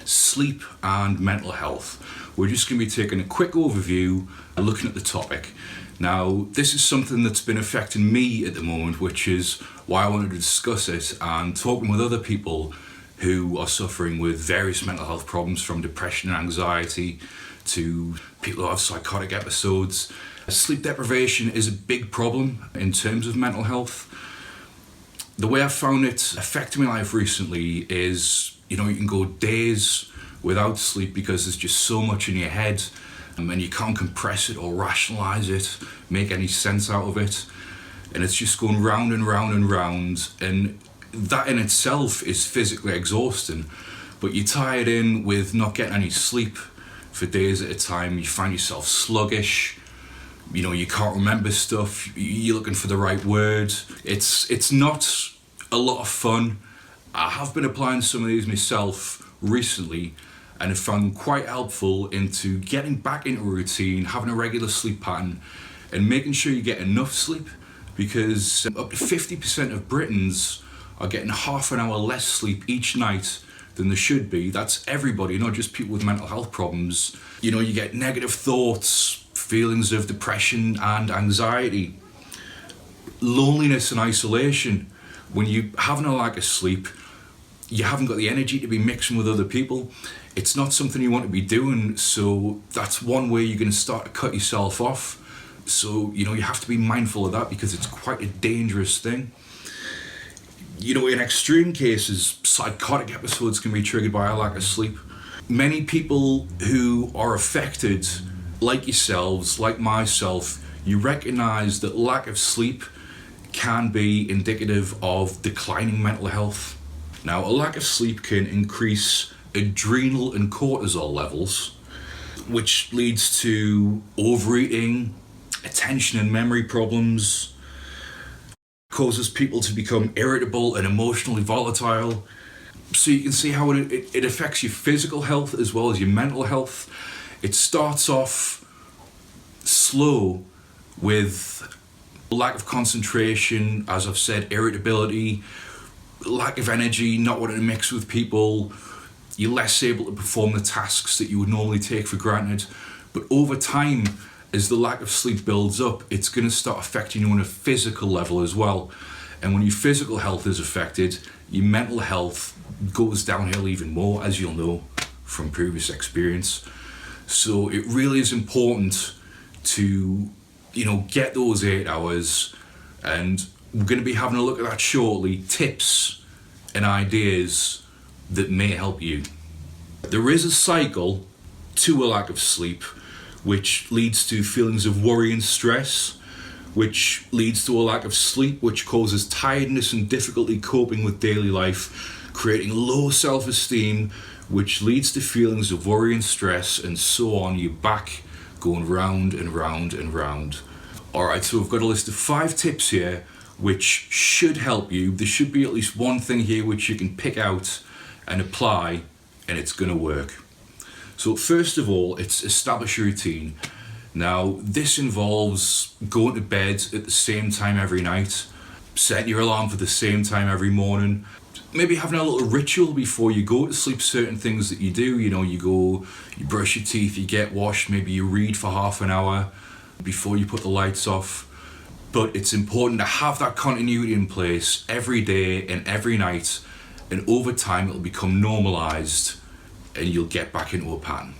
sleep and mental health. We're just going to be taking a quick overview and looking at the topic. Now, this is something that's been affecting me at the moment, which is why I wanted to discuss it, and talking with other people who are suffering with various mental health problems, from depression and anxiety to people who have psychotic episodes. Sleep deprivation is a big problem in terms of mental health. The way I've found it affecting my life recently is, you can go days without sleep because there's just so much in your head, and you can't compress it or rationalize it, make any sense out of it. And it's just going round and round and round. And that in itself is physically exhausting. But you tie it in with not getting any sleep for days at a time. You find yourself sluggish. You can't remember stuff. You're looking for the right word. It's not a lot of fun. I have been applying some of these myself recently and have found them quite helpful into getting back into a routine, having a regular sleep pattern, and making sure you get enough sleep, because up to 50% of Britons are getting half an hour less sleep each night than they should be. That's everybody, not just people with mental health problems. You get negative thoughts, feelings of depression and anxiety, loneliness and isolation. When you're having a lack of sleep, you haven't got the energy to be mixing with other people. It's not something you want to be doing, so that's one way you're going to start to cut yourself off. So, you have to be mindful of that, because it's quite a dangerous thing. In extreme cases, psychotic episodes can be triggered by a lack of sleep. Many people who are affected, like yourselves, like myself, you recognise that lack of sleep can be indicative of declining mental health. Now, a lack of sleep can increase adrenal and cortisol levels, which leads to overeating, attention and memory problems, causes people to become irritable and emotionally volatile. So you can see how it affects your physical health as well as your mental health. It starts off slow with lack of concentration, as I've said, irritability, lack of energy, not wanting to mix with people. You're less able to perform the tasks that you would normally take for granted. But over time, as the lack of sleep builds up, it's going to start affecting you on a physical level as well. And when your physical health is affected, your mental health goes downhill even more, as you'll know from previous experience. So it really is important to, get those 8 hours. And we're going to be having a look at that shortly, tips and ideas that may help you. There is a cycle to a lack of sleep, which leads to feelings of worry and stress, which leads to a lack of sleep, which causes tiredness and difficulty coping with daily life, creating low self-esteem, which leads to feelings of worry and stress, and so on. You're back going round and round and round. Alright, so we've got a list of 5 tips here which should help you. There should be at least one thing here which you can pick out and apply, and it's going to work. So first of all, it's establish a routine. Now, this involves going to bed at the same time every night, setting your alarm for the same time every morning, maybe having a little ritual before you go to sleep, certain things that you do. You brush your teeth, you get washed, maybe you read for half an hour before you put the lights off. But it's important to have that continuity in place every day and every night, and over time it'll become normalised and you'll get back into a pattern.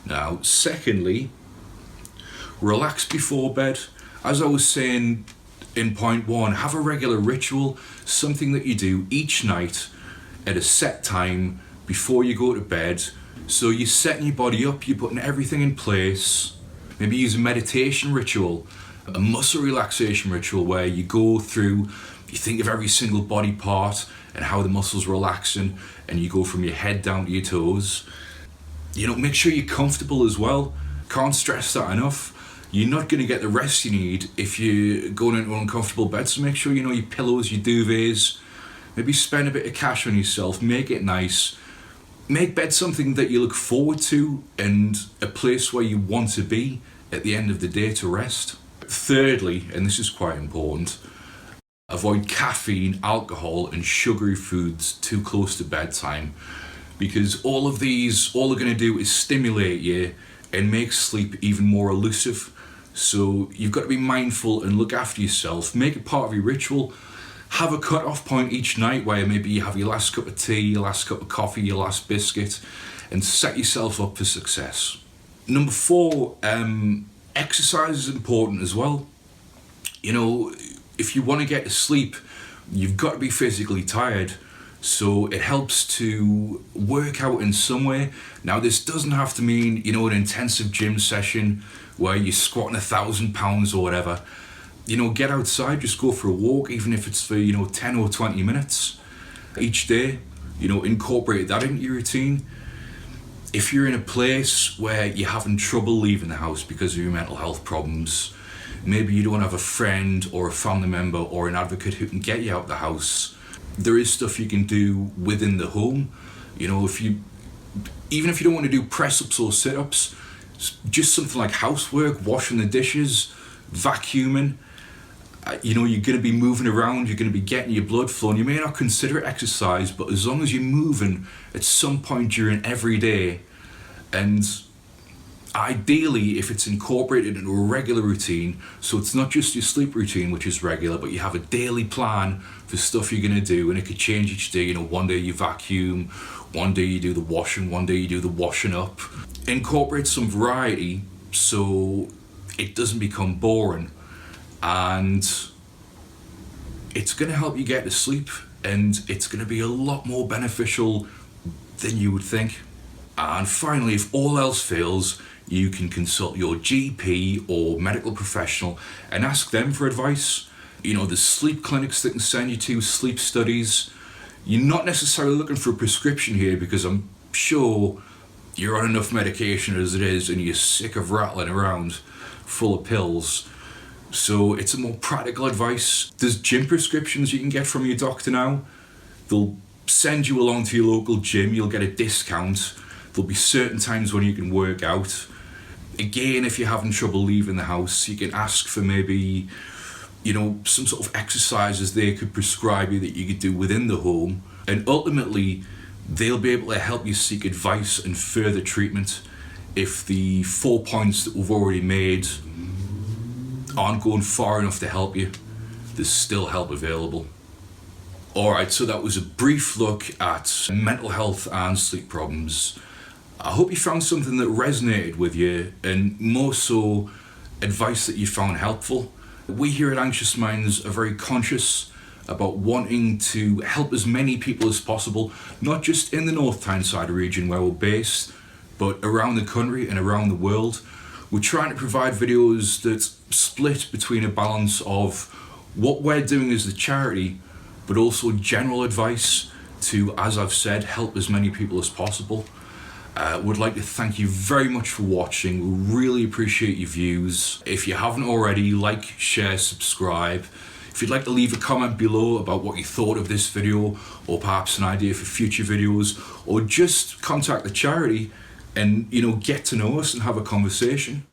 Now, secondly, relax before bed. As I was saying in point 1, have a regular ritual, something that you do each night at a set time before you go to bed. So you're setting your body up, you're putting everything in place. Maybe use a meditation ritual, a muscle relaxation ritual, where you go through, you think of every single body part and how the muscles are relaxing, and you go from your head down to your toes. Make sure you're comfortable as well. Can't stress that enough. You're not going to get the rest you need if you're going into an uncomfortable bed, so make sure you know your pillows, your duvets. Maybe spend a bit of cash on yourself, make it nice. Make bed something that you look forward to and a place where you want to be at the end of the day to rest. Thirdly, and this is quite important, avoid caffeine, alcohol and sugary foods too close to bedtime. because all they're going to do is stimulate you and make sleep even more elusive. So you've got to be mindful and look after yourself. Make it part of your ritual. Have a cut-off point each night where maybe you have your last cup of tea, your last cup of coffee, your last biscuit, and set yourself up for success. Number 4, exercise is important as well. You know, if you want to get to sleep, you've got to be physically tired. So it helps to work out in some way. Now, this doesn't have to mean, you know, an intensive gym session where you're squatting 1,000 pounds or whatever. You know, get outside, just go for a walk, even if it's for, you know, 10 or 20 minutes each day. You know, incorporate that into your routine. If you're in a place where you're having trouble leaving the house because of your mental health problems, maybe you don't have a friend or a family member or an advocate who can get you out of the house, there is stuff you can do within the home. You know, even if you don't want to do press-ups or sit-ups, just something like housework, washing the dishes, vacuuming. You know, you're going to be moving around, you're going to be getting your blood flowing. You may not consider it exercise, but as long as you're moving at some point during every day, and ideally if it's incorporated into a regular routine, so it's not just your sleep routine which is regular, but you have a daily plan for stuff you're going to do, and it could change each day. You know, one day you vacuum, one day you do the washing, one day you do the washing up. Incorporate some variety so it doesn't become boring, and it's going to help you get to sleep, and it's going to be a lot more beneficial than you would think. And finally, if all else fails, you can consult your GP or medical professional and ask them for advice. You know, there's sleep clinics that can send you to, sleep studies. You're not necessarily looking for a prescription here, because I'm sure you're on enough medication as it is and you're sick of rattling around full of pills. So it's a more practical advice. There's gym prescriptions you can get from your doctor now. They'll send you along to your local gym, you'll get a discount. There'll be certain times when you can work out. Again, if you're having trouble leaving the house, you can ask for maybe, you know, some sort of exercises they could prescribe you that you could do within the home. And ultimately, they'll be able to help you seek advice and further treatment if the 4 points that we've already made aren't going far enough to help you. There's still help available. Alright, so that was a brief look at mental health and sleep problems. I hope you found something that resonated with you, and more so, advice that you found helpful. We here at Anxious Minds are very conscious about wanting to help as many people as possible, not just in the North Tyneside region where we're based, but around the country and around the world. We're trying to provide videos that split between a balance of what we're doing as a charity, but also general advice to, as I've said, help as many people as possible. Would like to thank you very much for watching. We really appreciate your views. If you haven't already, like, share, subscribe. If you'd like to leave a comment below about what you thought of this video, or perhaps an idea for future videos, or just contact the charity and, you know, get to know us and have a conversation.